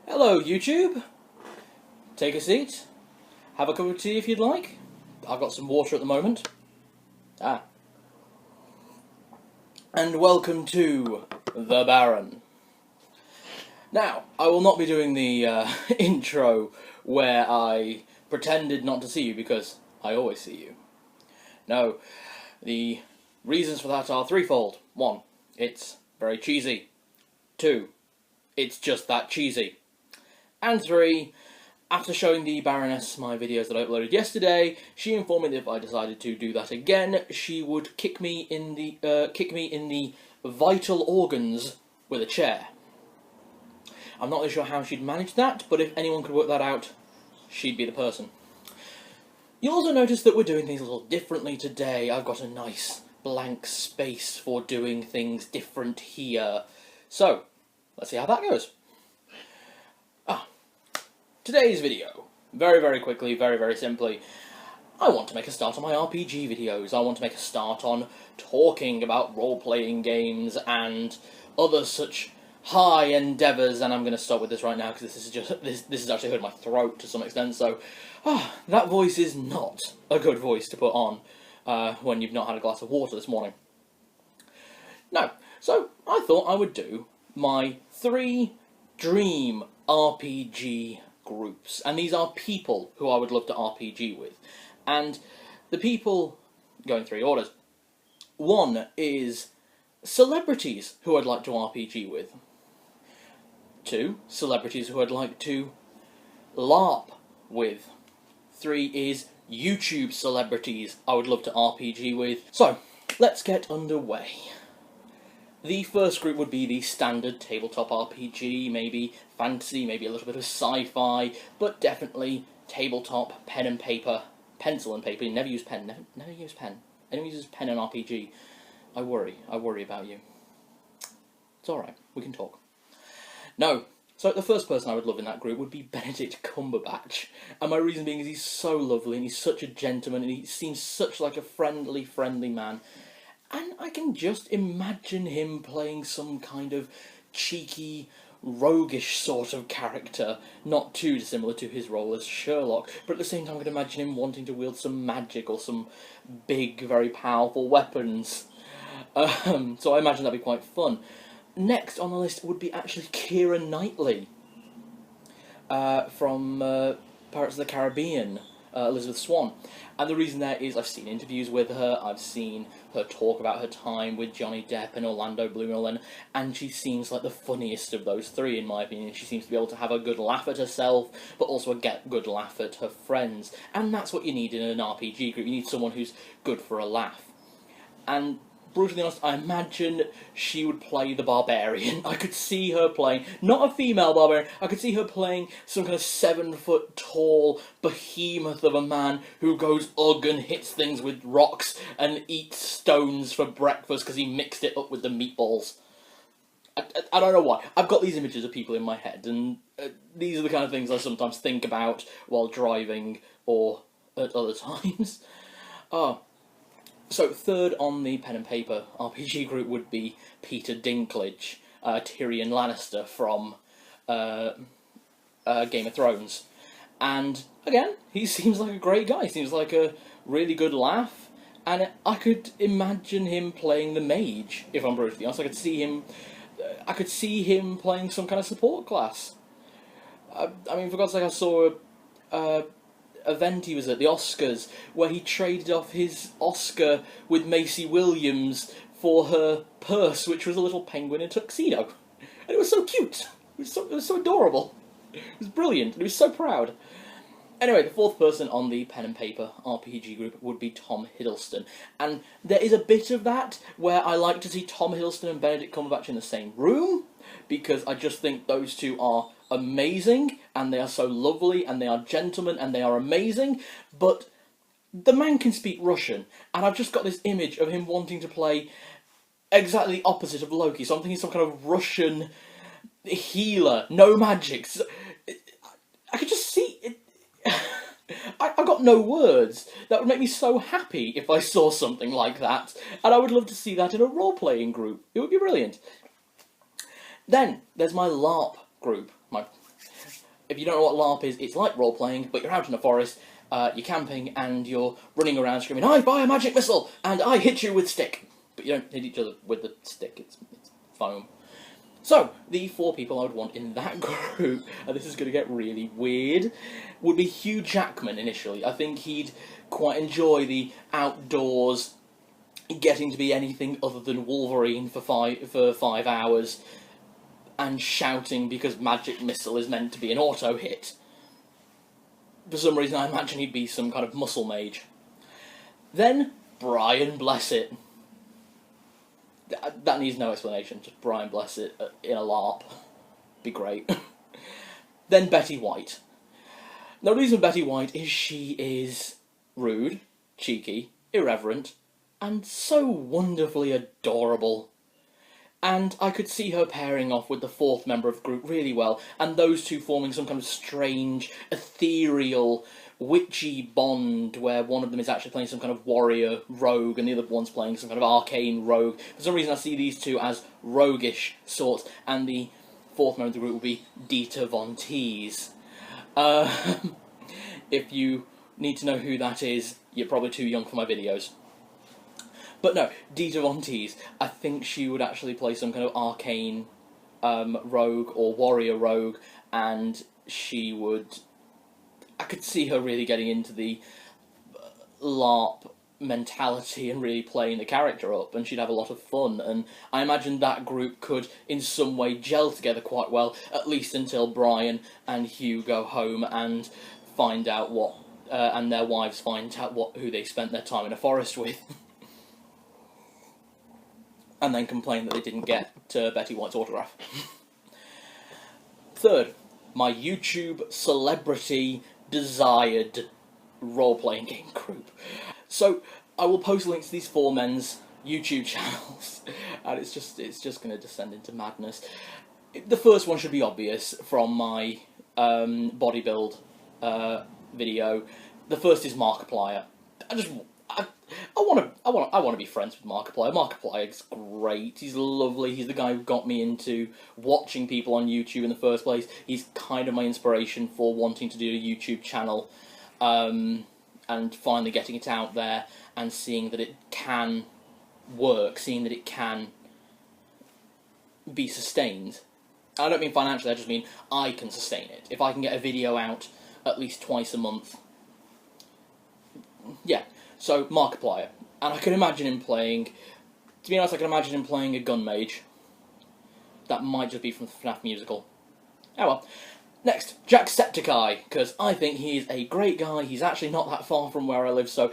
Hello YouTube, take a seat, have a cup of tea if you'd like. I've got some water at the moment. And welcome to The Baron. Now, I will not be doing the intro where I pretended not to see you because I always see you. No, the reasons for that are threefold. 1, it's very cheesy. 2, it's just that cheesy. And 3, after showing the Baroness my videos that I uploaded yesterday, she informed me that if I decided to do that again, she would kick me in the vital organs with a chair. I'm not really sure how she'd manage that, but if anyone could work that out, she'd be the person. You'll also notice that we're doing things a little differently today. I've got a nice blank space for doing things different here. So, let's see how that goes. Today's video, very quickly, very simply, I want to make a start on my RPG videos. I want to make a start on talking about role-playing games and other such high endeavours, and I'm going to start with this right now because this has actually hurt my throat to some extent, so that voice is not a good voice to put on when you've not had a glass of water this morning. No, so I thought I would do my 3 dream RPG groups, and these are people who I would love to RPG with, and the people go in 3 orders. 1 is celebrities who I'd like to RPG with. 2, celebrities who I'd like to LARP with. 3 is YouTube celebrities I would love to RPG with. So, let's get underway. The first group would be the standard tabletop RPG, maybe fantasy, maybe a little bit of sci-fi, but definitely tabletop, pen and paper, pencil and paper. You never use pen, never use pen. Anyone uses pen in RPG, I worry about you. It's alright, we can talk. No, so the first person I would love in that group would be Benedict Cumberbatch, and my reason being is he's so lovely, and he's such a gentleman, and he seems such like a friendly man. And I can just imagine him playing some kind of cheeky, roguish sort of character, not too dissimilar to his role as Sherlock, but at the same time I can imagine him wanting to wield some magic or some big, very powerful weapons. So I imagine that'd be quite fun. Next on the list would be actually Keira Knightley from Pirates of the Caribbean. Elizabeth Swann. And the reason there is I've seen interviews with her, I've seen her talk about her time with Johnny Depp and Orlando Bloom, and she seems like the funniest of those 3 in my opinion. She seems to be able to have a good laugh at herself, but also a good laugh at her friends. And that's what you need in an RPG group. You need someone who's good for a laugh. And brutally honest, I imagine she would play the barbarian. I could see her playing, not a female barbarian, I could see her playing some kind of 7-foot tall behemoth of a man who goes ugh and hits things with rocks and eats stones for breakfast because he mixed it up with the meatballs. I don't know why. I've got these images of people in my head, and these are the kind of things I sometimes think about while driving or at other times. So, third on the pen and paper RPG group would be Peter Dinklage, Tyrion Lannister from Game of Thrones. And, again, he seems like a great guy. He seems like a really good laugh. And I could imagine him playing the mage, if I'm brutally honest. I could see him playing some kind of support class. I mean, for God's sake, I saw a event he was at, the Oscars, where he traded off his Oscar with Maisie Williams for her purse, which was a little penguin in a tuxedo. And it was so cute. It was so adorable. It was brilliant. And he was so proud. Anyway, the 4th person on the pen and paper RPG group would be Tom Hiddleston. And there is a bit of that where I like to see Tom Hiddleston and Benedict Cumberbatch in the same room, because I just think those 2 are amazing, and they are so lovely, and they are gentlemen, and they are amazing, but the man can speak Russian, and I've just got this image of him wanting to play exactly the opposite of Loki, so I'm thinking some kind of Russian healer, no magic. I could just see it. I've got no words. That would make me so happy if I saw something like that, and I would love to see that in a role-playing group. It would be brilliant. Then, there's my LARP group, my If you don't know what LARP is, it's like role-playing, but you're out in a forest, you're camping, and you're running around screaming, I buy a magic missile, and I hit you with stick. But you don't hit each other with the stick, it's foam. So, the 4 people I would want in that group, and this is going to get really weird, would be Hugh Jackman initially. I think he'd quite enjoy the outdoors, getting to be anything other than Wolverine for 5 hours, and shouting because magic missile is meant to be an auto hit. For some reason I imagine he'd be some kind of muscle mage. Then, Brian Blessed. That needs no explanation, just Brian Blessed in a LARP. Be great. Then Betty White. Now the reason Betty White is she is rude, cheeky, irreverent, and so wonderfully adorable. And I could see her pairing off with the 4th member of the group really well, and those two forming some kind of strange, ethereal, witchy bond where one of them is actually playing some kind of warrior rogue and the other one's playing some kind of arcane rogue. For some reason I see these two as roguish sorts, and the 4th member of the group will be Dieter Von Teese. If you need to know who that is, you're probably too young for my videos. But no, Dieter Von Teese, I think she would actually play some kind of arcane rogue or warrior rogue, and she would... I could see her really getting into the LARP mentality and really playing the character up, and she'd have a lot of fun, and I imagine that group could in some way gel together quite well, at least until Brian and Hugh go home and find out what, and their wives find out who they spent their time in a forest with. And then complain that they didn't get Betty White's autograph. Third, my YouTube celebrity desired role-playing game group. So, I will post links to these 4 men's YouTube channels, and it's just going to descend into madness. The first one should be obvious from my bodybuild video. The first is Markiplier. I want to be friends with Markiplier. Markiplier's great. He's lovely. He's the guy who got me into watching people on YouTube in the first place. He's kind of my inspiration for wanting to do a YouTube channel, and finally getting it out there and seeing that it can work, seeing that it can be sustained. I don't mean financially, I just mean I can sustain it. If I can get a video out at least twice a month. Yeah. So, Markiplier. And I can imagine him playing... To be honest, I can imagine him playing a gun mage. That might just be from the FNAF musical. Oh well. Next, Jacksepticeye, because I think he is a great guy. He's actually not that far from where I live, so...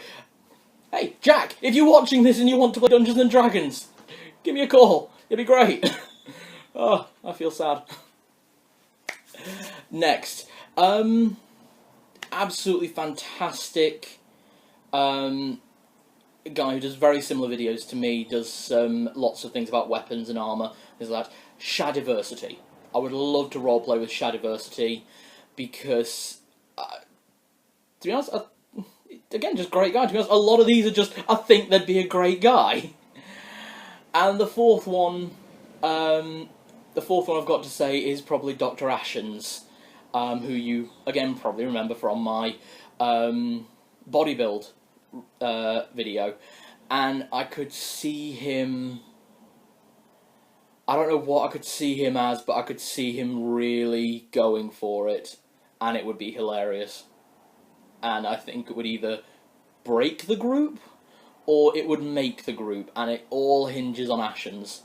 Hey, Jack, if you're watching this and you want to play Dungeons and Dragons, give me a call. It'd be great. Oh, I feel sad. Next, absolutely fantastic... a guy who does very similar videos to me, does lots of things about weapons and armour, is that Shadiversity. I would love to roleplay with Shadiversity, because, to be honest, again, just great guy. To be honest, a lot of these are just, I think they'd be a great guy. And the fourth one I've got to say is probably Dr. Ashens, who you, again, probably remember from my bodybuild video, and I could see him... I don't know what I could see him as, but I could see him really going for it, and it would be hilarious. And I think it would either break the group, or it would make the group, and it all hinges on Ashens.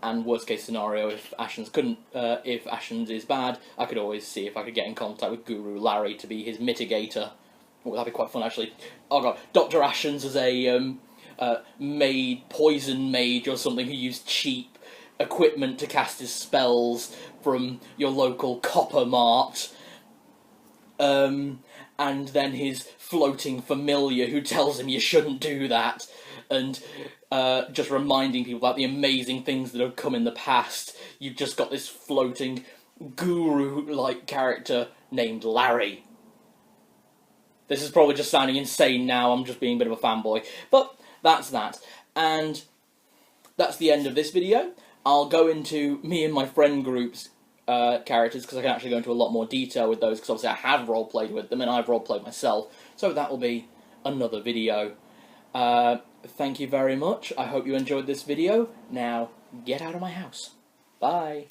And worst case scenario, if Ashens is bad, I could always see if I could get in contact with Guru Larry to be his mitigator. Oh, that'd be quite fun, actually. Oh god, Dr. Ashens is a poison mage or something who used cheap equipment to cast his spells from your local copper mart. And then his floating familiar who tells him you shouldn't do that, and just reminding people about the amazing things that have come in the past. You've just got this floating guru-like character named Larry. This is probably just sounding insane now, I'm just being a bit of a fanboy. But that's that. And that's the end of this video. I'll go into me and my friend group's characters, because I can actually go into a lot more detail with those, because obviously I have roleplayed with them, and I've roleplayed myself, so that will be another video. Thank you very much, I hope you enjoyed this video. Now, get out of my house. Bye.